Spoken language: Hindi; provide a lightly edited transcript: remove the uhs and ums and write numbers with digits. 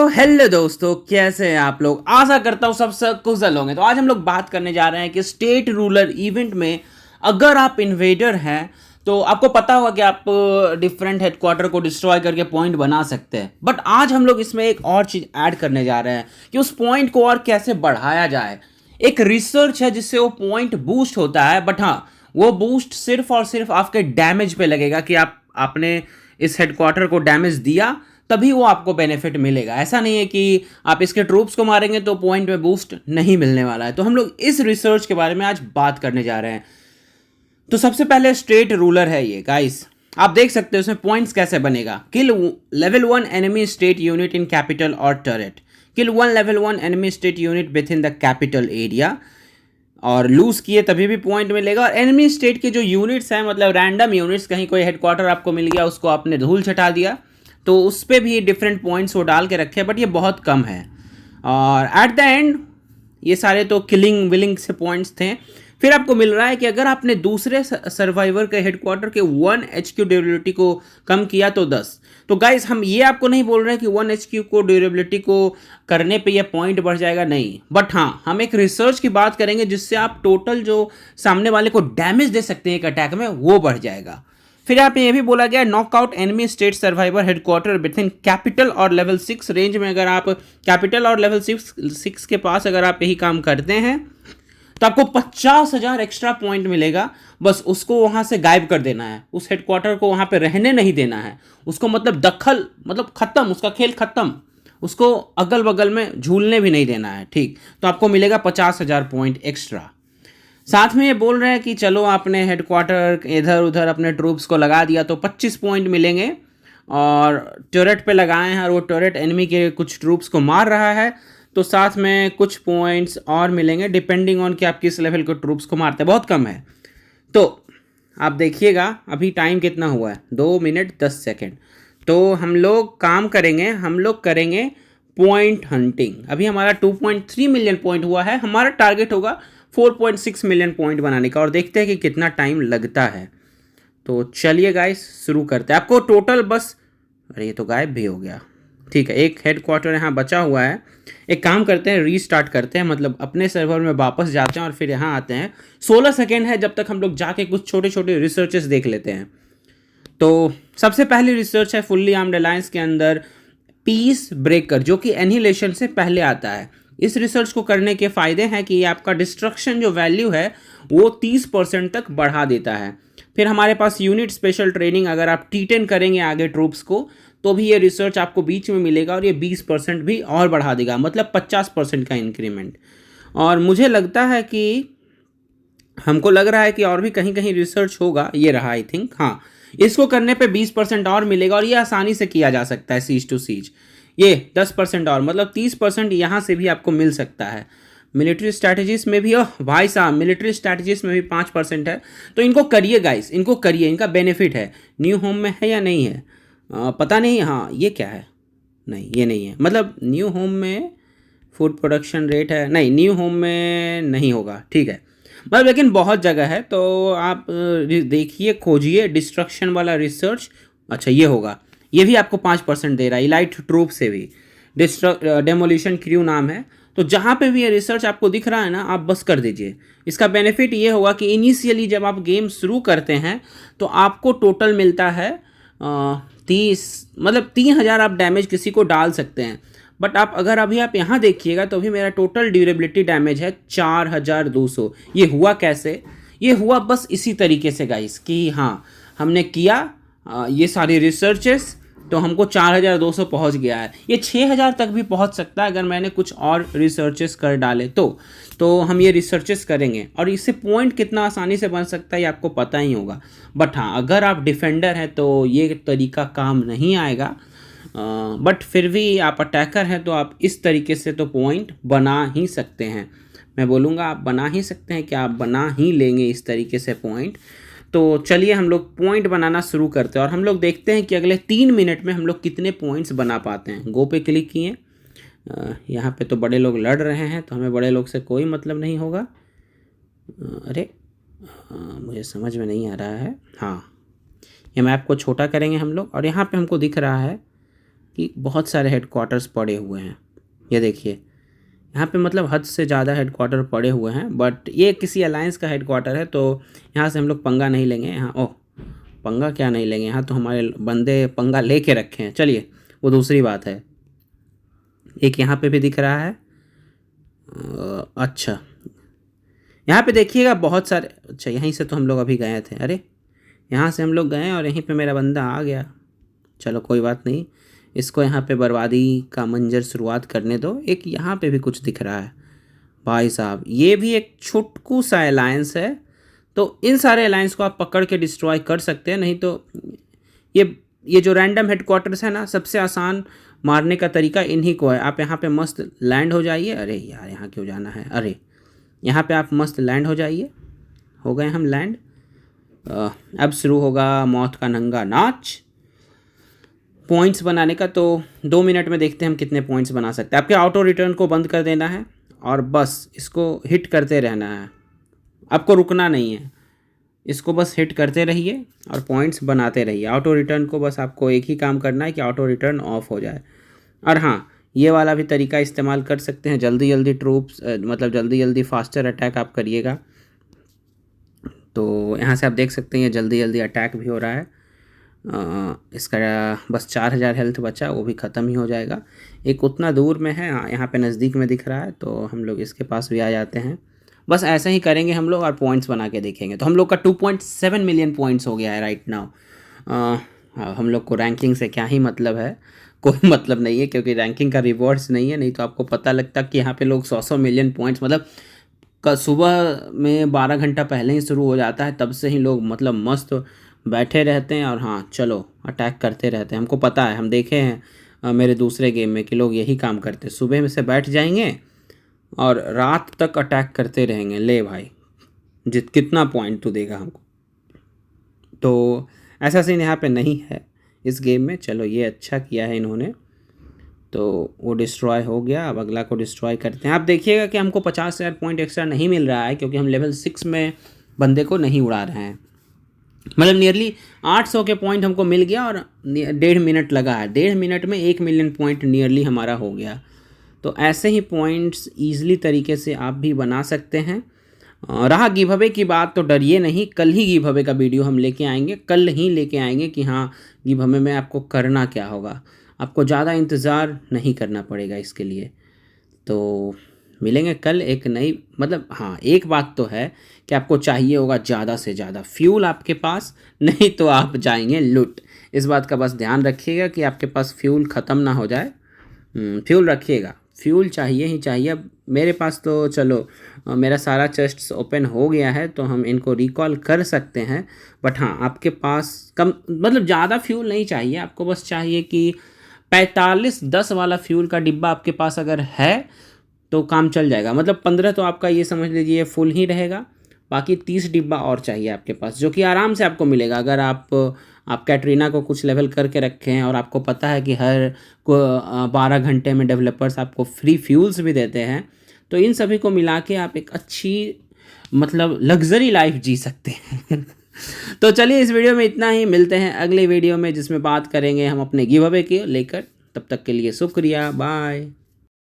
हेलो दोस्तों, कैसे हैं आप लोग। आशा करता हूँ सब कुशल होंगे। तो आज हम लोग बात करने जा रहे हैं कि स्टेट रूलर इवेंट में अगर आप इन्वेडर हैं तो आपको पता होगा कि आप डिफरेंट हेडक्वार्टर को डिस्ट्रॉय करके पॉइंट बना सकते हैं। बट आज हम लोग इसमें एक और चीज़ ऐड करने जा रहे हैं कि उस पॉइंट को और कैसे बढ़ाया जाए। एक रिसर्च है जिससे वो पॉइंट बूस्ट होता है, बट हाँ, वो बूस्ट सिर्फ और सिर्फ आपके डैमेज पे लगेगा कि आपने इस हेडक्वार्टर को डैमेज दिया, तभी वो आपको बेनिफिट मिलेगा। ऐसा नहीं है कि आप इसके ट्रूप्स को मारेंगे तो पॉइंट में बूस्ट नहीं मिलने वाला है। तो हम लोग इस रिसर्च के बारे में आज बात करने जा रहे हैं। तो सबसे पहले स्टेट रूलर है ये गाइस, आप देख सकते हो इसमें पॉइंट्स कैसे बनेगा। Kill level 1 enemy state unit in capital और turret, kill 1 level 1 enemy state unit with in the capital area, और लूज किए तभी भी पॉइंट मिलेगा। और एनिमी स्टेट के जो यूनिट्स हैं, मतलब रैंडम यूनिट्स, कहीं कोई हेडक्वार्टर आपको मिल गया, उसको आपने धूल छटा दिया तो उस पर भी डिफरेंट पॉइंट्स वो डाल के रखे, बट ये बहुत कम है। और एट द एंड ये सारे तो किलिंग विलिंग से पॉइंट्स थे। फिर आपको मिल रहा है कि अगर आपने दूसरे सर्वाइवर के हेडक्वार्टर के 1 HQ ड्यूरेबिलिटी को कम किया तो 10। तो गाइस, हम ये आपको नहीं बोल रहे हैं कि 1 HQ को ड्यूरेबिलिटी को करने पे ये पॉइंट बढ़ जाएगा, नहीं। बट हाँ, हम एक रिसर्च की बात करेंगे जिससे आप टोटल जो सामने वाले को डैमेज दे सकते हैं एक अटैक में, वो बढ़ जाएगा। फिर यहाँ पे ये भी बोला गया, knockout enemy state survivor headquarter with in capital और लेवल 6 रेंज में। अगर आप कैपिटल और लेवल 6 के पास अगर आप यही काम करते हैं तो आपको 50,000 एक्स्ट्रा पॉइंट मिलेगा। बस उसको वहां से गायब कर देना है, उस हेडक्वार्टर को वहां पे रहने नहीं देना है उसको, मतलब दखल, मतलब खत्म, उसका खेल खत्म, उसको अगल बगल में झूलने भी नहीं देना है, ठीक। तो आपको मिलेगा 50,000 पॉइंट एक्स्ट्रा। साथ में ये बोल रहे हैं कि चलो आपने हेडक्वार्टर इधर उधर अपने ट्रूप्स को लगा दिया तो 25 पॉइंट मिलेंगे, और टर्रेट पे लगाए हैं और वो टर्रेट एनिमी के कुछ ट्रूप्स को मार रहा है तो साथ में कुछ पॉइंट्स और मिलेंगे, डिपेंडिंग ऑन कि आप किस लेवल के ट्रूप्स को मारते हैं। बहुत कम है। तो आप देखिएगा अभी टाइम कितना हुआ है, 2 मिनट 10 सेकेंड। तो हम लोग काम करेंगे, हम लोग करेंगे पॉइंट हंटिंग। अभी हमारा 2.3 मिलियन पॉइंट हुआ है, हमारा टारगेट होगा 4.6 मिलियन पॉइंट बनाने का, और देखते हैं कि कितना टाइम लगता है। तो चलिए गाइस शुरू करते हैं। आपको टोटल बस, अरे ये तो गायब भी हो गया, ठीक है, एक हेडक्वार्टर यहाँ बचा हुआ है। एक काम करते हैं, रीस्टार्ट करते हैं, मतलब अपने सर्वर में वापस जाते हैं और फिर यहाँ आते हैं। 16 सेकेंड है, जब तक हम लोग जाके कुछ छोटे छोटे रिसर्चेस देख लेते हैं। तो सबसे पहली रिसर्च है फुल्ली आर्म्ड अलायंस के अंदर पीस ब्रेकर, जो कि एनिहिलेशन से पहले आता है। इस रिसर्च को करने के फ़ायदे हैं कि आपका डिस्ट्रक्शन जो वैल्यू है वो 30% तक बढ़ा देता है। फिर हमारे पास यूनिट स्पेशल ट्रेनिंग, अगर आप T10 करेंगे आगे ट्रूप्स को तो भी ये रिसर्च आपको बीच में मिलेगा, और ये 20% भी और बढ़ा देगा, मतलब 50% का इंक्रीमेंट। और मुझे लगता है कि, हमको लग रहा है कि और भी कहीं कहीं रिसर्च होगा, ये रहा आई थिंक, हाँ, इसको करने पे 20% और मिलेगा, और ये आसानी से किया जा सकता है सीज टू सीज। ये 10% और, मतलब 30% यहाँ से भी आपको मिल सकता है। मिलिट्री स्ट्रैटेजीज में भी, भाई साहब, मिलिट्री स्ट्रैटेजीज में भी 5% है। तो इनको करिए गाइस, इनको करिए, इनका बेनिफिट है। न्यू होम में है या नहीं है पता नहीं। हाँ, ये क्या है, नहीं ये नहीं है, मतलब न्यू होम में फूड प्रोडक्शन रेट है, नहीं न्यू होम में नहीं होगा, ठीक है, मतलब लेकिन बहुत जगह है। तो आप देखिए, खोजिए डिस्ट्रक्शन वाला रिसर्च। अच्छा, ये होगा, ये भी आपको 5% दे रहा है, इलाइट ट्रूप से भी। डेमोलिशन क्रू नाम है। तो जहाँ पे भी ये रिसर्च आपको दिख रहा है ना, आप बस कर दीजिए। इसका बेनिफिट ये होगा कि इनिशियली जब आप गेम शुरू करते हैं तो आपको टोटल मिलता है 30, मतलब 3,000 आप डैमेज किसी को डाल सकते हैं। बट आप अगर अभी आप यहाँ देखिएगा तो अभी मेरा टोटल ड्यूरेबिलिटी डैमेज है 4,200। ये हुआ कैसे? ये हुआ बस इसी तरीके से गाइस कि हाँ, हमने किया ये सारी रिसर्चेस, तो हमको 4,200 पहुँच गया है। ये 6,000 तक भी पहुँच सकता है अगर मैंने कुछ और रिसर्चेस कर डाले तो हम ये रिसर्चेस करेंगे, और इससे पॉइंट कितना आसानी से बन सकता है ये आपको पता ही होगा। बट हाँ, अगर आप डिफेंडर हैं तो ये तरीका काम नहीं आएगा, बट फिर भी आप अटैकर हैं तो आप इस तरीके से तो पॉइंट बना ही सकते हैं। मैं बोलूँगा आप बना ही सकते हैं, कि आप बना ही लेंगे इस तरीके से पॉइंट। तो चलिए हम लोग पॉइंट बनाना शुरू करते हैं, और हम लोग देखते हैं कि अगले 3 मिनट में हम लोग कितने पॉइंट्स बना पाते हैं। गो पे क्लिक किए। यहाँ पे तो बड़े लोग लड़ रहे हैं, तो हमें बड़े लोग से कोई मतलब नहीं होगा। अरे मुझे समझ में नहीं आ रहा है। हाँ, ये मैप को छोटा करेंगे हम लोग, और यहाँ पे हमको दिख रहा है कि बहुत सारे हेडक्वार्टर्स पड़े हुए हैं। ये देखिए यहाँ पे मतलब हद से ज़्यादा हेडक्वार्टर पड़े हुए हैं, बट ये किसी अलायंस का हेडक्वार्टर है तो यहाँ से हम लोग पंगा नहीं लेंगे। यहाँ ओह पंगा क्या नहीं लेंगे, यहाँ तो हमारे बंदे पंगा लेके रखे हैं। चलिए वो दूसरी बात है। एक यहाँ पे भी दिख रहा है। अच्छा यहाँ पे देखिएगा बहुत सारे, अच्छा यहीं से तो हम लोग अभी गए थे। अरे यहाँ से हम लोग गए और यहीं पे मेरा बंदा आ गया। चलो कोई बात नहीं, इसको यहाँ पे बर्बादी का मंजर शुरुआत करने दो। एक यहाँ पे भी कुछ दिख रहा है भाई साहब, ये भी एक छोटकू सा अलायंस है। तो इन सारे अलायंस को आप पकड़ के डिस्ट्रॉय कर सकते हैं। नहीं तो ये जो रैंडम हेडक्वार्टर्स है ना, सबसे आसान मारने का तरीका इन्हीं को है। आप यहाँ पे मस्त लैंड हो जाइए। अरे यार यहाँ क्यों जाना है, अरे यहाँ पे आप मस्त लैंड हो जाइए। हो गए हम लैंड। अब शुरू होगा मौत का नंगा नाच पॉइंट्स बनाने का। तो 2 मिनट में देखते हैं हम कितने पॉइंट्स बना सकते हैं। आपके ऑटो रिटर्न को बंद कर देना है और बस इसको हिट करते रहना है, आपको रुकना नहीं है। इसको बस हिट करते रहिए और पॉइंट्स बनाते रहिए। ऑटो रिटर्न को बस आपको एक ही काम करना है कि ऑटो रिटर्न ऑफ हो जाए। और हाँ, ये वाला भी तरीका इस्तेमाल कर सकते हैं। जल्दी जल्दी ट्रूप्स मतलब जल्दी जल्दी फास्टर अटैक आप करिएगा। तो यहाँ से आप देख सकते हैं ये जल्दी जल्दी अटैक भी हो रहा है। इसका बस 4000 हेल्थ बचा, वो भी ख़त्म ही हो जाएगा। एक उतना दूर में है, हाँ यहाँ पे नज़दीक में दिख रहा है, तो हम लोग इसके पास भी आ जाते हैं। बस ऐसे ही करेंगे हम लोग और पॉइंट्स बना के देखेंगे। तो हम लोग का 2.7 मिलियन पॉइंट्स हो गया है राइट नाउ। हम लोग को रैंकिंग से क्या ही मतलब है, कोई मतलब नहीं है, क्योंकि रैंकिंग का रिवॉर्ड्स नहीं है। नहीं तो आपको पता लगता कि यहाँ पे लोग 100 मिलियन पॉइंट्स मतलब सुबह में 12 घंटा पहले ही शुरू हो जाता है, तब से ही लोग मतलब मस्त बैठे रहते हैं और हाँ चलो अटैक करते रहते हैं। हमको पता है, हम देखे हैं मेरे दूसरे गेम में कि लोग यही काम करते हैं। सुबह में से बैठ जाएंगे और रात तक अटैक करते रहेंगे। ले भाई कितना पॉइंट तो देगा हमको। तो ऐसा सीन यहाँ पे नहीं है इस गेम में। चलो ये अच्छा किया है इन्होंने। तो वो डिस्ट्रॉय हो गया, अब अगला को डिस्ट्रॉय करते हैं। आप देखिएगा कि हमको 50,000 पॉइंट एक्स्ट्रा नहीं मिल रहा है, क्योंकि हम लेवल 6 में बंदे को नहीं उड़ा रहे हैं। मतलब नियरली 800 के पॉइंट हमको मिल गया और 1.5 मिनट लगा है। 1.5 मिनट में 1 मिलियन पॉइंट नियरली हमारा हो गया। तो ऐसे ही पॉइंट्स ईज़िली तरीके से आप भी बना सकते हैं। रहा गिव अवे की बात, तो डरिए नहीं, कल ही गिव अवे का वीडियो हम लेके आएंगे। कल ही लेके आएंगे कि हाँ गिव अवे में आपको करना क्या होगा। आपको ज़्यादा इंतज़ार नहीं करना पड़ेगा इसके लिए। तो मिलेंगे कल एक नई, मतलब हाँ एक बात तो है कि आपको चाहिए होगा ज़्यादा से ज़्यादा फ्यूल आपके पास, नहीं तो आप जाएंगे लूट। इस बात का बस ध्यान रखिएगा कि आपके पास फ्यूल ख़त्म ना हो जाए। फ्यूल रखिएगा, फ्यूल चाहिए ही चाहिए। अब मेरे पास तो चलो मेरा सारा चेस्ट ओपन हो गया है, तो हम इनको रिकॉल कर सकते हैं। बट हाँ आपके पास कम मतलब ज़्यादा फ्यूल नहीं चाहिए, आपको बस चाहिए कि 45-10 वाला फ्यूल का डिब्बा आपके पास अगर है तो काम चल जाएगा। मतलब 15 तो आपका ये समझ लीजिए फुल ही रहेगा, बाकी 30 डिब्बा और चाहिए आपके पास, जो कि आराम से आपको मिलेगा अगर आप कैटरीना को कुछ लेवल करके रखे हैं। और आपको पता है कि हर 12 घंटे में डेवलपर्स आपको फ्री फ्यूल्स भी देते हैं। तो इन सभी को मिला के आप एक अच्छी मतलब लग्जरी लाइफ जी सकते हैं। तो चलिए इस वीडियो में इतना ही, मिलते हैं अगले वीडियो में जिसमें बात करेंगे हम अपने गिव अवे के लेकर। तब तक के लिए शुक्रिया, बाय।